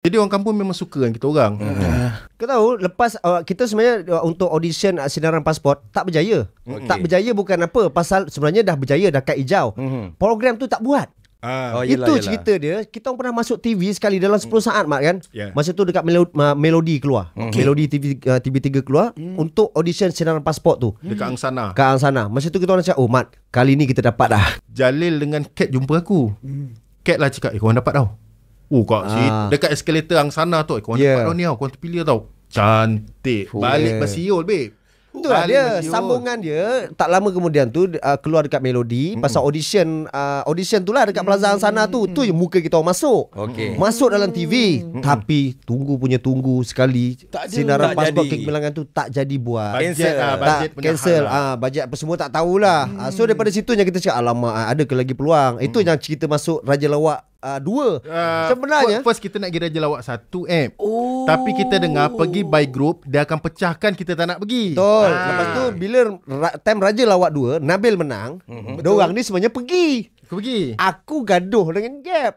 Jadi orang kampung memang suka kan kita orang. Kau tahu lepas kita sebenarnya untuk audition Sinaran Pasport tak berjaya. Tak berjaya bukan apa, pasal sebenarnya dah berjaya, dah kad hijau. Program tu tak buat. Itu cerita dia. Kita orang pernah masuk TV sekali dalam 10 saat Mat kan. Masa tu dekat Melodi keluar. Melodi TV3 keluar untuk audition Sinaran Pasport tu. Dekat Angsana. Kat Angsana. Masa tu kita orang cakap, oh Mat, kali ni kita dapat dah. Jalil dengan Kat jumpa aku. Kat lah cakap, korang dapat tau. Oh kak, dekat eskalator Angsana tu, korang dapat tau ni tau. Korang terpilih tau. Cantik. Balik bersiul babe. Itulah dia, sambungan dia. Tak lama kemudian tu keluar dekat Melodi. Pasal audition tu lah dekat Plaza Angsana tu. Tu yang muka kita orang masuk. Masuk dalam TV. Tapi tunggu sekali Sinaran Pasport Kegemilangan tu tak jadi buat. Cancel. Bajet apa semua tak tahulah. So daripada situ yang kita cakap, alamak, ada ke lagi peluang. Itu yang kita masuk Raja Lawak 2. Sebenarnya first kita nak pergi Raja Lawak 1 tapi kita dengar pergi by group, dia akan pecahkan, kita tak nak pergi. Betul. Lepas tu bila time Raja Lawak 2 Nabil menang, diorang ni sebenarnya pergi. Aku pergi. Aku gaduh dengan Gap.